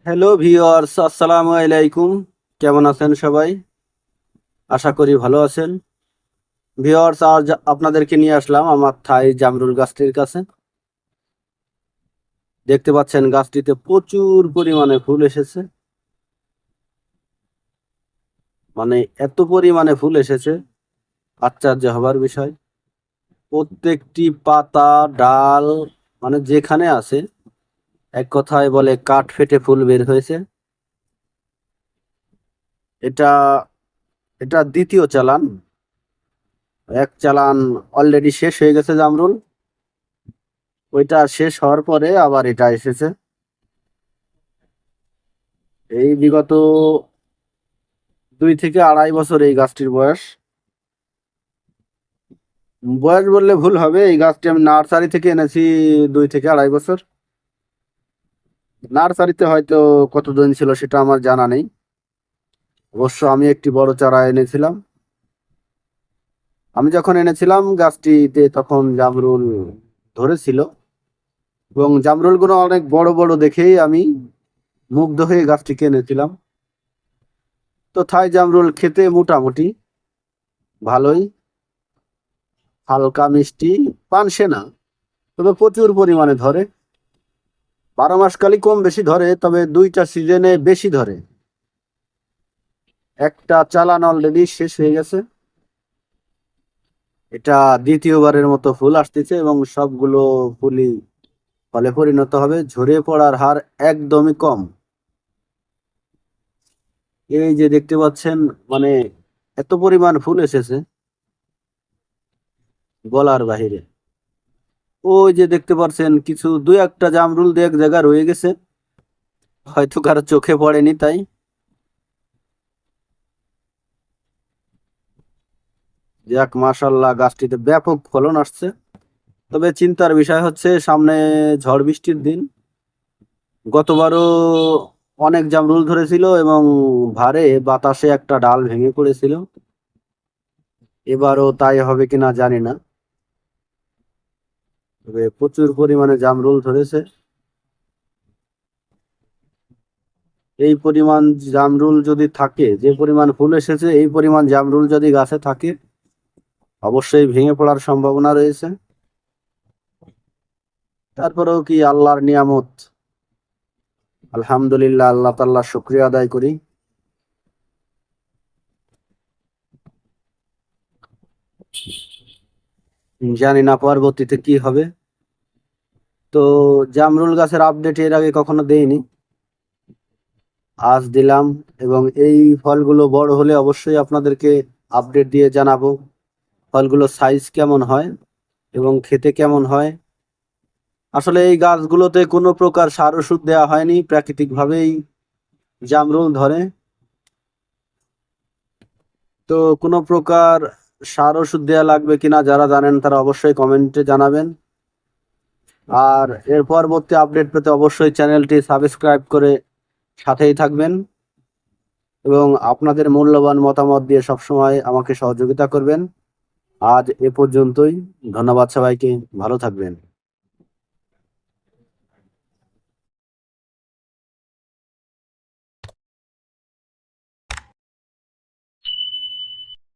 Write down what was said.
Hello viewers, আসসালামু আলাইকুম। কেমন আছেন সবাই? আশা করি ভালো আছেন। ভিউয়ার্স, আজ আপনাদেরকে নিয়ে আসলাম আমার থাই জামরুল গাছটির কাছে। দেখতে পাচ্ছেন গাছটিতে প্রচুর পরিমাণে ফুল এসেছে। মানে এত পরিমাণে ফুল এসেছে, আশ্চর্য হবার বিষয়। প্রত্যেকটি পাতা, ডাল, মানে যেখানে আছে, এক কথায় বলে কাঠ ফেটে ফুল বের হয়েছে। এটা এটা দ্বিতীয় চালান। এক চালান অলরেডি শেষ হয়ে গেছে জামরুল। ওইটা শেষ হওয়ার পরে আবার এটা এসেছে। এই বিগত 2 থেকে আড়াই বছর এই গাছটির বয়স। বয়স বললে ভুল হবে, এই গাছটি আমি নার্সারি থেকে এনেছি 2 থেকে আড়াই বছর। নার্সারিতে হয়তো কতদিন ছিল সেটা আমার জানা নেই। অবশ্য আমি একটি বড় চারা এনেছিলাম। আমি যখন এনেছিলাম গাছটিতে তখন জামরুল ধরেছিল, এবং জামরুলগুলো অনেক বড় বড় দেখেই আমি মুগ্ধ হয়ে গাছটিকে এনেছিলাম। তো থাই জামরুল খেতে মোটামুটি ভালোই, হালকা মিষ্টি, পানসে না, তবে প্রচুর পরিমাণে ধরে। 12 মাসকালই কম বেশি ধরে, তবে 2টা সিজনে বেশি ধরে। একটা চালান অলরেডি শেষ হয়ে গেছে। এটা দ্বিতীয়বারের মতো ফুল আসতেছে এবং সবগুলো ফুলই ফলে পরিণত হবে। ঝরে পড়ার হার একদমই কম। এই যে দেখতে পাচ্ছেন, মানে এত পরিমাণ ফুল এসেছে বলার বাহিরে। ওই যে দেখতে পাচ্ছেন কিছু 2-1টা জামরুল 2-1 জায়গা রয়ে গেছে, হয়তো কারো চোখে পড়েনি তাই। যাক, মাশাল্লাহ, গাছটিতে ব্যাপক ফলন আসছে। তবে চিন্তার বিষয় হচ্ছে সামনে ঝড় বৃষ্টির দিন। গতবারও অনেক জামরুল ধরেছিল এবং ভারে বাতাসে একটা ডাল ভেঙে পড়েছিল। এবারও তাই হবে কিনা জানি না, তবে প্রচুর পরিমাণে জামরুল ধরেছে। এই পরিমাণ জামরুল যদি থাকে, যে পরিমাণ ফুল এসেছে, এই পরিমাণ জামরুল যদি গাছে থাকে, অবশ্যই ভেঙে পড়ার সম্ভাবনা রয়েছে। তারপরেও কি আল্লাহর নিয়ামত, আলহামদুলিল্লাহ, আল্লাহ তাআলার শুকরিয়া আদায় করি। জানি না পরবর্তীতে কি হবে। তো জামরুল গাছের আপডেট এর আগে কখনো দেইনি, আজ দিলাম। এবং এই ফলগুলো বড় হলে অবশ্যই আপনাদেরকে আপডেট দিয়ে জানাবো ফলগুলো সাইজ কেমন হয় এবং খেতে কেমন হয়। আসলে এই গাছগুলোতে কোনো প্রকার সার ওষুধ দেওয়া হয়নি, প্রাকৃতিক ভাবেই জামরুল ধরে। তো কোনো প্রকার সার ওষুধ দেওয়া লাগবে কিনা যারা জানেন তারা অবশ্যই কমেন্টে জানাবেন। আর এর পরবর্তী আপডেট পেতে অবশ্যই চ্যানেলটি সাবস্ক্রাইব করে সাথেই থাকবেন এবং আপনাদের মূল্যবান মতামত দিয়ে সবসময় আমাকে সহযোগিতা করবেন। আজ এ পর্যন্তই। ধন্যবাদ সবাইকে। ভালো থাকবেন।